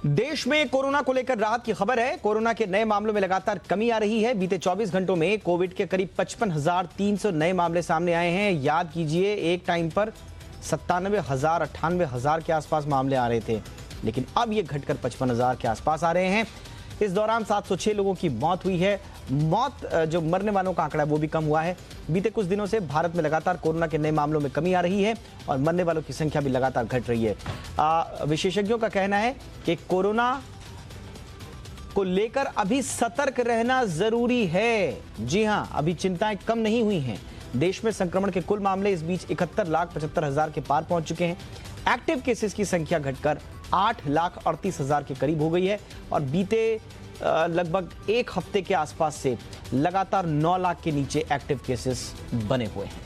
देश में कोरोना को लेकर राहत की खबर है। कोरोना के नए मामलों में लगातार कमी आ रही है। बीते 24 घंटों में कोविड के करीब 55,300 नए मामले सामने आए हैं। याद कीजिए, एक टाइम पर 97,000 98,000 के आसपास मामले आ रहे थे, लेकिन अब ये घटकर 55,000 के आसपास आ रहे हैं। इस दौरान 706 लोगों की मौत हुई है। जो मरने वालों का आंकड़ा है वो भी कम हुआ है। बीते कुछ दिनों से भारत में लगातार कोरोना के नए मामलों में कमी आ रही है और मरने वालों की संख्या भी लगातार घट रही है। विशेषज्ञों का कहना है कि कोरोना को लेकर अभी सतर्क रहना जरूरी है। जी हां, अभी चिंताएं कम नहीं हुई हैं। देश में संक्रमण के कुल मामले इस बीच 71,75,000 के पार पहुंच चुके हैं। एक्टिव केसेस की संख्या घटकर 8,38,000 के करीब हो गई है और बीते लगभग एक हफ्ते के आसपास से लगातार 9 लाख के नीचे एक्टिव केसेस बने हुए हैं।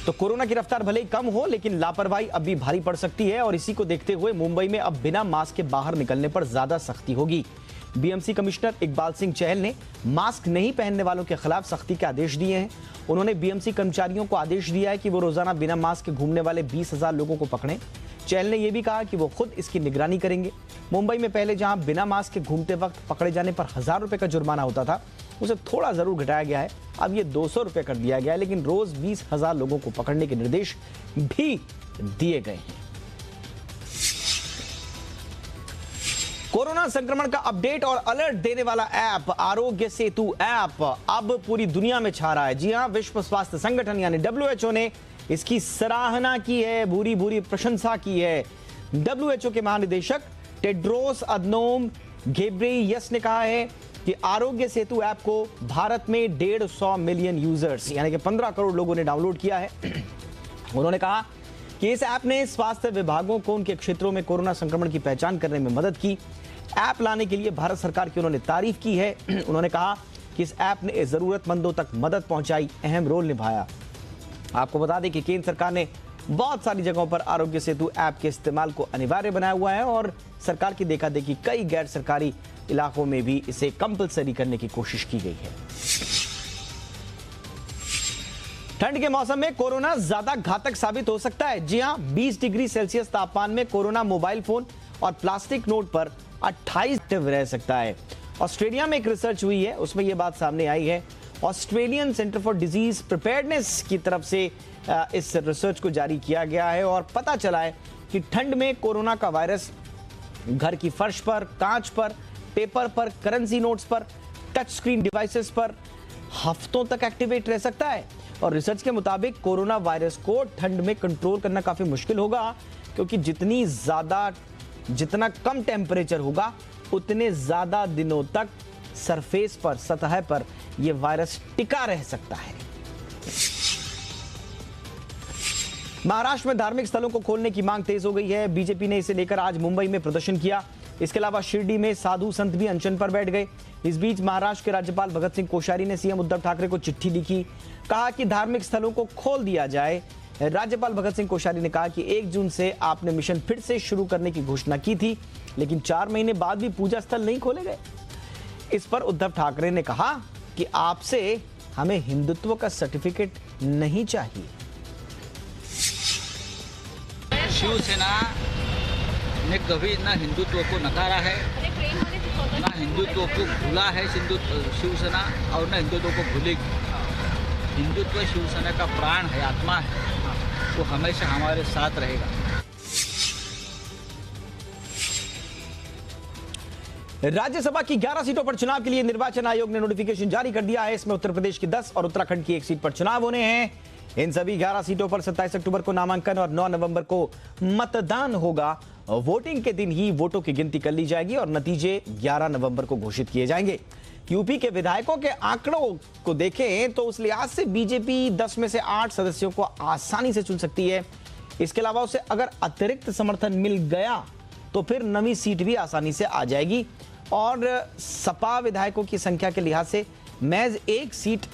तो कोरोना की रफ्तार भले ही कम हो, लेकिन लापरवाही अब भी भारी पड़ सकती है और इसी को देखते हुए मुंबई में अब बिना मास्क के बाहर निकलने पर ज्यादा सख्ती होगी। बीएमसी कमिश्नर इकबाल सिंह चहल ने मास्क नहीं पहनने वालों के खिलाफ सख्ती के आदेश दिए हैं। उन्होंने बीएमसी कर्मचारियों को आदेश दिया है कि वो रोजाना बिना मास्क के घूमने वाले 20,000 लोगों को पकड़ें। चहल ने यह भी कहा कि वो खुद इसकी निगरानी करेंगे। मुंबई में पहले जहां बिना मास्क के घूमते वक्त पकड़े जाने पर 1,000 रुपए का जुर्माना होता था, उसे थोड़ा जरूर घटाया गया है। अब ये 200 रुपए कर दिया गया है, लेकिन रोज 20,000 लोगों को पकड़ने के निर्देश भी दिए गए हैं। कोरोना संक्रमण का अपडेट और अलर्ट देने वाला ऐप आरोग्य सेतु ऐप अब पूरी दुनिया में छा रहा है। जी हां, विश्व स्वास्थ्य संगठन यानी WHO ने इसकी सराहना की है, भूरी प्रशंसा की है। WHO के महानिदेशक टेड्रोस अदनोम घेब्रेयेसस ने कहा है कि आरोग्य सेतु ऐप को भारत में 150 मिलियन यूजर्स यानी कि 15 करोड़ लोगों ने डाउनलोड किया है। उन्होंने कहा कि इस ऐप ने स्वास्थ्य विभागों को उनके क्षेत्रों में कोरोना संक्रमण की पहचान करने में मदद की। ऐप लाने के लिए भारत सरकार की उन्होंने तारीफ की है। उन्होंने कहा कि इस ऐप ने जरूरतमंदों तक मदद पहुंचाई, अहम रोल निभाया। आपको बता दें कि केंद्र सरकार ने बहुत सारी जगहों पर आरोग्य सेतु ऐप के इस्तेमाल को अनिवार्य बनाया हुआ है और सरकार की देखा देखी कई गैर सरकारी इलाकों में भी इसे कंपलसरी करने की कोशिश की गई है। ठंड के मौसम में कोरोना ज्यादा घातक साबित हो सकता है। जी हां, 20 डिग्री सेल्सियस तापमान में कोरोना मोबाइल फोन और प्लास्टिक नोट पर 28 एक्टिव रह सकता है। ऑस्ट्रेलिया में एक रिसर्च हुई है, उसमें यह बात सामने आई है। Australian centre for disease preparedness की तरफ से इस रिसर्च को जारी किया गया है और पता चला है कि ठंड में कोरोना का वायरस घर की फर्श पर, कांच पर, पेपर पर, करेंसी नोट्स पर, टच स्क्रीन डिवाइसेस पर हफ्तों तक एक्टिवेट रह सकता है। और रिसर्च के मुताबिक कोरोना वायरस को ठंड में कंट्रोल करना काफी मुश्किल होगा, क्योंकि जितना कम टेम्परेचर होगा उतने ज्यादा दिनों तक सरफेस पर, सतह पर यह वायरस टिका रह सकता है। महाराष्ट्र में धार्मिक स्थलों को खोलने की मांग तेज हो गई है। बीजेपी ने इसे लेकर आज मुंबई में प्रदर्शन किया। इसके अलावा शिरडी में साधु संत भी अनशन पर बैठ गए। इस बीच महाराष्ट्र के राज्यपाल भगत सिंह कोश्यारी ने सीएम उद्धव ठाकरे को चिट्ठी लिखी, कहा कि धार्मिक स्थलों को खोल दिया जाए। राज्यपाल भगत सिंह कोश्यारी ने कहा कि 1 जून से आपने मिशन फिर से शुरू करने की घोषणा की थी, लेकिन 4 महीने बाद भी पूजा स्थल नहीं खोले गए। इस पर उद्धव ठाकरे ने कहा कि आपसे हमें हिंदुत्व का सर्टिफिकेट नहीं चाहिए। शिवसेना ने कभी न हिंदुत्व को नकारा है, न हिंदुत्व को भूला है शिवसेना, और न हिंदुत्व को भूलेगी। हिंदुत्व शिवसेना का प्राण है, आत्मा है, वो हमेशा हमारे साथ रहेगा। राज्यसभा की 11 सीटों पर चुनाव के लिए निर्वाचन आयोग ने नोटिफिकेशन जारी कर दिया है। इसमें उत्तर प्रदेश की 10 और उत्तराखंड की 1 सीट पर चुनाव होने हैं। इन सभी 11 सीटों पर 27 अक्टूबर को नामांकन और 9 नवंबर को मतदान होगा। वोटिंग के दिन ही वोटों की गिनती कर ली जाएगी और नतीजे 11 नवंबर को घोषित किए जाएंगे। यूपी के विधायकों के आंकड़ों को देखें तो उस लिहाज से बीजेपी 10 में से 8 सदस्यों को आसानी से चुन सकती है। इसके अलावा उसे अगर अतिरिक्त समर्थन मिल गया तो फिर नवी सीट भी आसानी से आ जाएगी और सपा विधायकों की संख्या के लिहाज से महज 1 सीट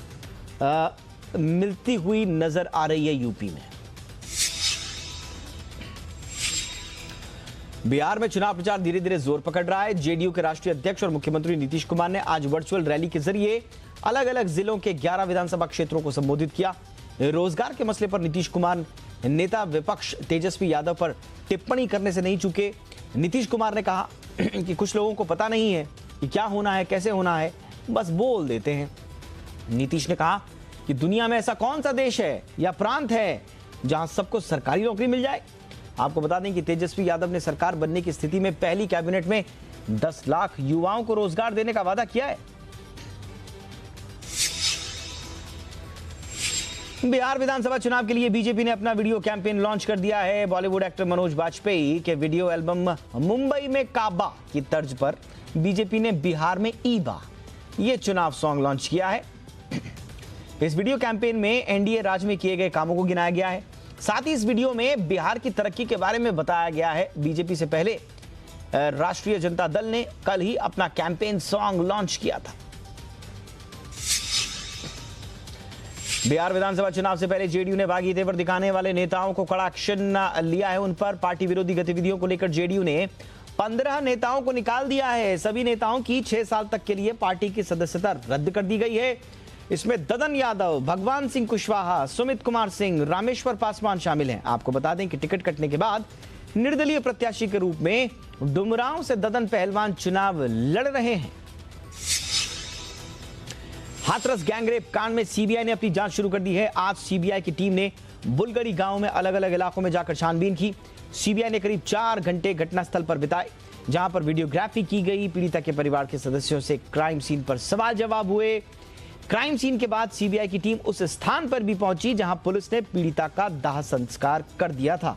मिलती हुई नजर आ रही है यूपी में। बिहार में चुनाव प्रचार धीरे धीरे जोर पकड़ रहा है। जेडीयू के राष्ट्रीय अध्यक्ष और मुख्यमंत्री नीतीश कुमार ने आज वर्चुअल रैली के जरिए अलग अलग जिलों के 11 विधानसभा क्षेत्रों को संबोधित किया। रोजगार के मसले पर नीतीश कुमार नेता विपक्ष तेजस्वी यादव पर टिप्पणी करने से नहीं चूके। नीतीश कुमार ने कहा कि कुछ लोगों को पता नहीं है कि क्या होना है, कैसे होना है, बस बोल देते हैं। नीतीश ने कहा कि दुनिया में ऐसा कौन सा देश है या प्रांत है जहां सबको सरकारी नौकरी मिल जाए। आपको बता दें कि तेजस्वी यादव ने सरकार बनने की स्थिति में पहली कैबिनेट में 10 लाख युवाओं को रोजगार देने का वादा किया है। बिहार विधानसभा चुनाव के लिए बीजेपी ने अपना वीडियो कैंपेन लॉन्च कर दिया है। बॉलीवुड एक्टर मनोज बाजपेयी के वीडियो एल्बम मुंबई में काबा की तर्ज पर बीजेपी ने बिहार में ईबा ये चुनाव सॉन्ग लॉन्च किया है। इस वीडियो कैंपेन में एनडीए राज में किए गए कामों को गिनाया गया है। साथ ही इस वीडियो में बिहार की तरक्की के बारे में बताया गया है। बीजेपी से पहले राष्ट्रीय जनता दल ने कल ही अपना कैंपेन सॉन्ग लॉन्च किया था। बिहार विधानसभा चुनाव से पहले जेडीयू ने बागी तेवर दिखाने वाले नेताओं को कड़ा एक्शन लिया है। उन पर पार्टी विरोधी गतिविधियों को लेकर जेडीयू ने 15 नेताओं को निकाल दिया है। सभी नेताओं की 6 साल तक के लिए पार्टी की सदस्यता रद्द कर दी गई है। इसमें ददन यादव, भगवान सिंह कुशवाहा, सुमित कुमार सिंह, रामेश्वर पासवान शामिल हैं। आपको बता दें कि टिकट कटने के बाद निर्दलीय प्रत्याशी के रूप में डुमरांव से ददन पहलवान चुनाव लड़ रहे हैं। हाथरस गैंगरेप कांड में सीबीआई ने अपनी जांच शुरू कर दी है। आज सीबीआई की टीम ने बुलगरी गांव में अलग अलग इलाकों में जाकर छानबीन की। सीबीआई ने करीब 4 घंटे घटनास्थल पर बिताए, जहां पर वीडियोग्राफी की गई। पीड़िता के परिवार के सदस्यों से क्राइम सीन पर सवाल जवाब हुए। क्राइम सीन के बाद सीबीआई की टीम उस स्थान पर भी पहुंची जहां पुलिस ने पीड़िता का दाह संस्कार कर दिया था।